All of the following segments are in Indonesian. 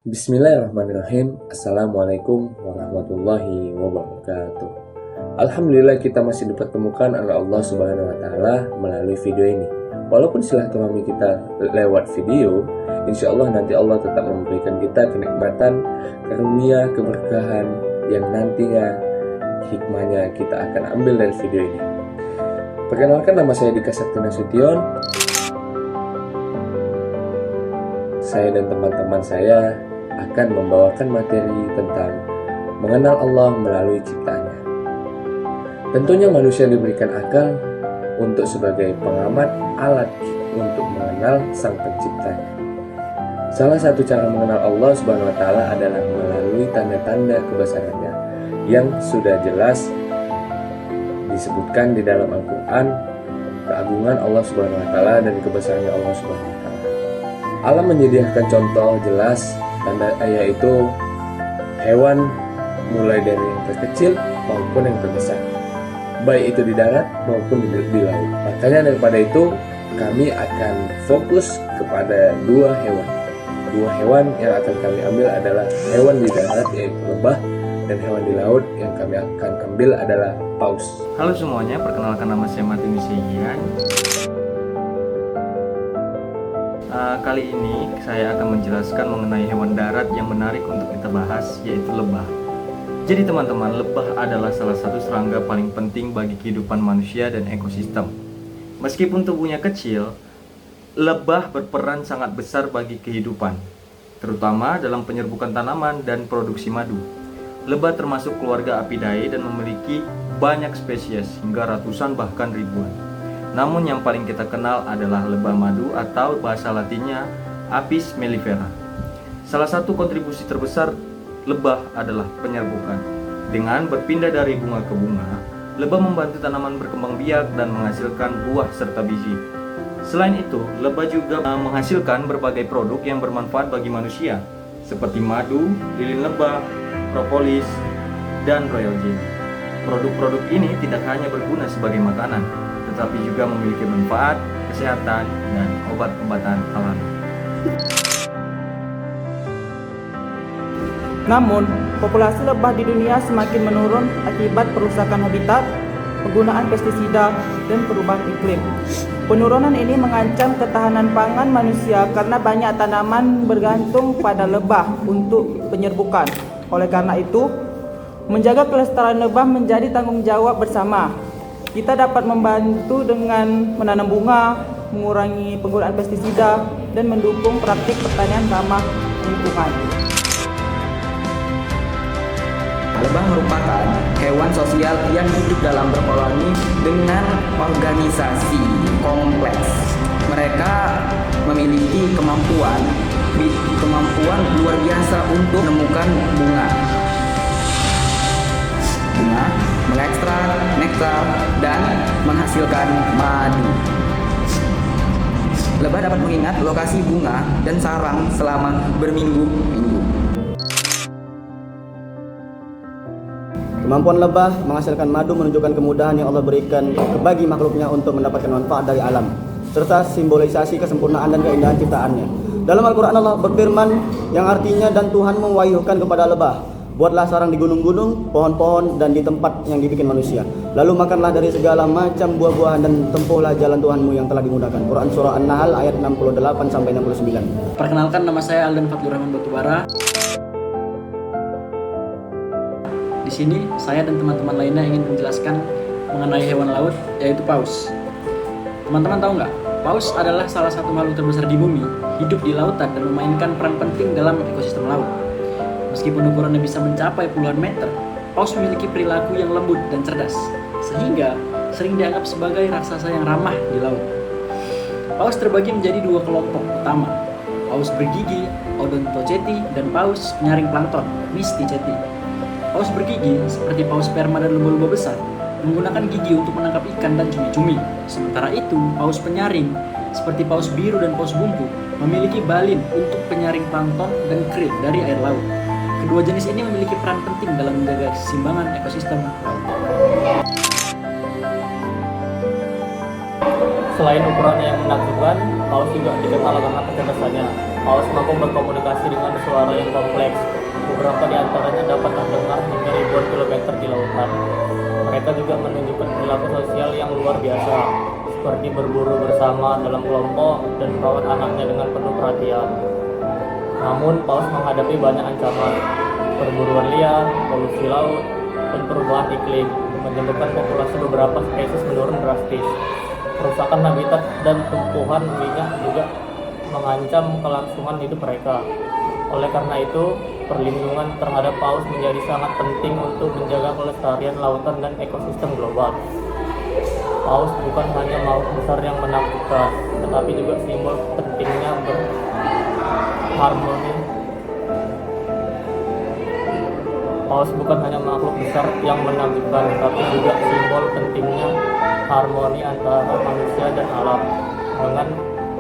Bismillahirrahmanirrahim. Assalamualaikum warahmatullahi wabarakatuh. Alhamdulillah kita masih dipertemukan oleh Allah Subhanahu wa Ta'ala melalui video ini. Walaupun silaturahmi kita lewat video, insya Allah nanti Allah tetap memberikan kita kenikmatan, karunia, keberkahan yang nantinya hikmahnya kita akan ambil dari video ini. Perkenalkan, nama saya Dika Sakti Nasution. Saya dan teman-teman saya akan membawakan materi tentang mengenal Allah melalui ciptaannya. Tentunya manusia diberikan akal untuk sebagai pengamat alat untuk mengenal sang penciptanya. Salah satu cara mengenal Allah Subhanahu wa Ta'ala adalah melalui tanda-tanda kebesarannya yang sudah jelas disebutkan di dalam Al-Quran, keagungan Allah Subhanahu wa Ta'ala dan kebesarannya Allah Subhanahu wa Ta'ala. Allah menyediakan contoh jelas tanda yaitu hewan mulai dari yang terkecil maupun yang terbesar, baik itu di darat maupun di laut. Makanya daripada itu kami akan fokus kepada dua hewan yang akan kami ambil adalah hewan di darat yaitu lebah, dan hewan di laut yang kami akan ambil adalah paus. Halo semuanya, perkenalkan nama saya Martin Sigian. Kali ini saya akan menjelaskan mengenai hewan darat yang menarik untuk kita bahas, yaitu lebah. Jadi teman-teman, lebah adalah salah satu serangga paling penting bagi kehidupan manusia dan ekosistem. Meskipun tubuhnya kecil, lebah berperan sangat besar bagi kehidupan, terutama dalam penyerbukan tanaman dan produksi madu. Lebah termasuk keluarga Apidae dan memiliki banyak spesies, hingga ratusan bahkan ribuan. Namun yang paling kita kenal adalah lebah madu atau bahasa latinnya Apis mellifera. Salah satu kontribusi terbesar lebah adalah penyerbukan. Dengan berpindah dari bunga ke bunga, lebah membantu tanaman berkembang biak dan menghasilkan buah serta biji. Selain itu, lebah juga menghasilkan berbagai produk yang bermanfaat bagi manusia, seperti madu, lilin lebah, propolis, dan royal jelly. Produk-produk ini tidak hanya berguna sebagai makanan, tetapi juga memiliki manfaat, kesehatan, dan obat-obatan alami. Namun, populasi lebah di dunia semakin menurun akibat perusakan habitat, penggunaan pestisida, dan perubahan iklim. Penurunan ini mengancam ketahanan pangan manusia karena banyak tanaman bergantung pada lebah untuk penyerbukan. Oleh karena itu, menjaga kelestarian lebah menjadi tanggung jawab bersama. Kita dapat membantu dengan menanam bunga, mengurangi penggunaan pestisida, dan mendukung praktik pertanian ramah lingkungan. Lebah merupakan hewan sosial yang hidup dalam berkoloni dengan organisasi kompleks. Mereka memiliki kemampuan luar biasa untuk menemukan bunga, mengekstrak nektar, dan menghasilkan madu. Lebah dapat mengingat lokasi bunga dan sarang selama berminggu-minggu. Kemampuan lebah menghasilkan madu menunjukkan kemudahan yang Allah berikan bagi makhluknya untuk mendapatkan manfaat dari alam, serta simbolisasi kesempurnaan dan keindahan ciptaannya. Dalam Al-Quran Allah berfirman yang artinya, dan Tuhan mewahyukan kepada lebah, buatlah sarang di gunung-gunung, pohon-pohon, dan di tempat yang dibikin manusia. Lalu makanlah dari segala macam buah-buahan dan tempuhlah jalan Tuhanmu yang telah dimudahkan. Quran Surah An-Nahl ayat 68-69. Perkenalkan, nama saya Aldan Fathur Rahman Batubara. Di sini saya dan teman-teman lainnya ingin menjelaskan mengenai hewan laut, yaitu paus. Teman-teman tahu nggak? Paus adalah salah satu makhluk terbesar di bumi, hidup di lautan dan memainkan peran penting dalam ekosistem laut. Meskipun ukurannya bisa mencapai puluhan meter, paus memiliki perilaku yang lembut dan cerdas, sehingga sering dianggap sebagai raksasa yang ramah di laut. Paus terbagi menjadi dua kelompok utama, paus bergigi, Odontoceti, dan paus penyaring plankton, Mysticeti. Paus bergigi, seperti paus sperma dan lumba-lumba besar, menggunakan gigi untuk menangkap ikan dan cumi-cumi. Sementara itu, paus penyaring, seperti paus biru dan paus bumbu, memiliki balin untuk penyaring plankton dan krill dari air laut. Kedua jenis ini memiliki peran penting dalam menjaga keseimbangan ekosistem laut. Selain ukurannya yang menakjubkan, Paus juga dikenal karena kecerdasannya. Paus mampu berkomunikasi dengan suara yang kompleks. Beberapa di antaranya dapat terdengar hingga ribuan kilometer di lautan. Mereka juga menunjukkan perilaku sosial yang luar biasa, seperti berburu bersama dalam kelompok dan merawat anaknya dengan penuh perhatian. Namun, paus menghadapi banyak ancaman, perburuan liar, polusi laut, dan perubahan iklim, menyebabkan populasi beberapa spesies menurun drastis. Kerusakan habitat dan tumpuhan minyak juga mengancam kelangsungan hidup mereka. Oleh karena itu, perlindungan terhadap paus menjadi sangat penting untuk menjaga kelestarian lautan dan ekosistem global. Paus bukan hanya makhluk besar yang menakutkan, tetapi juga simbol pentingnya berharmoni. Paus bukan hanya makhluk besar yang menakutkan, tetapi juga simbol pentingnya harmoni antara manusia dan alam. Dengan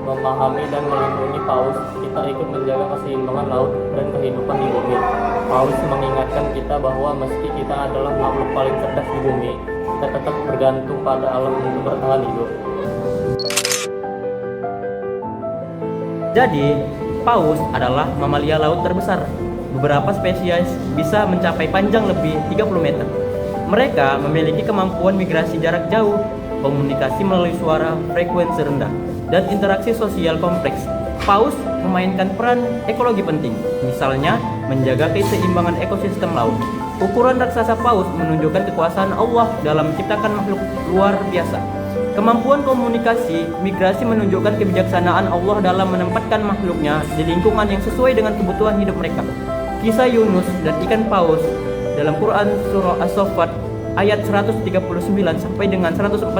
memahami dan melindungi paus, kita ikut menjaga keseimbangan laut dan kehidupan di bumi. Paus mengingatkan kita bahwa meski kita adalah makhluk paling cerdas di bumi, kita tetap bergantung pada alam untuk bertahan hidup. Jadi, paus adalah mamalia laut terbesar. Beberapa spesies bisa mencapai panjang lebih 30 meter. Mereka memiliki kemampuan migrasi jarak jauh, komunikasi melalui suara frekuensi rendah, dan interaksi sosial kompleks. Paus memainkan peran ekologi penting, misalnya menjaga keseimbangan ekosistem laut. Ukuran raksasa paus menunjukkan kekuasaan Allah dalam menciptakan makhluk luar biasa. Kemampuan komunikasi migrasi menunjukkan kebijaksanaan Allah dalam menempatkan makhluknya di lingkungan yang sesuai dengan kebutuhan hidup mereka. Kisah Yunus dan ikan paus dalam Quran Surah As-Saffat ayat 139 sampai dengan 148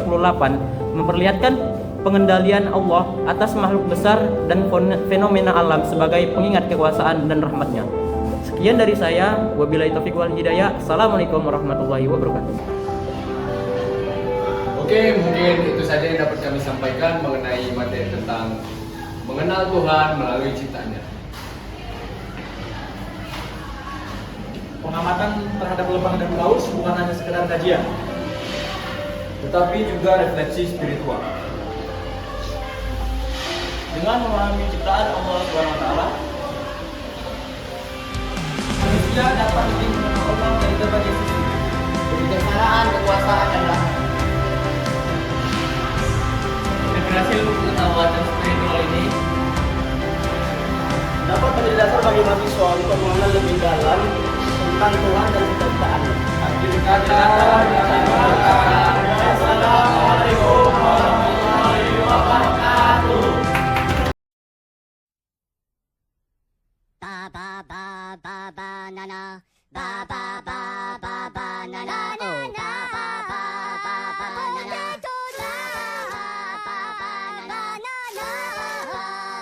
memperlihatkan pengendalian Allah atas makhluk besar dan fenomena alam sebagai pengingat kekuasaan dan rahmatnya. Sekian dari saya, wabillahi taufiq wal hidayah. Assalamualaikum warahmatullahi wabarakatuh. Oke, mungkin itu saja yang dapat kami sampaikan mengenai materi tentang mengenal Tuhan melalui ciptaannya. Pengamatan terhadap lebah dan paus bukan hanya sekedar kajian, tetapi juga refleksi spiritual. dengan memahami ciptaan Allah SWT, manusia dapat lebih mengenal Allah dari berbagai sisi. Kebijaksanaan, kekuasaan, dan rahmat. Integrasi ilmu pengetahuan dan spiritual ini dapat menjadi dasar bagi mahasiswa untuk mengenal lebih dalam tentang Tuhan dan ciptaannya. Assalamualaikum warahmatullahi wabarakatuh. Ba ba ba ba banana, ba ba ba ba banana, oh ba ba ba ba banana, ba ba ba banana, ba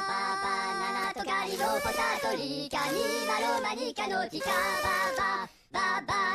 ba banana, とかりのポタトリカにマロマニカのティカババババ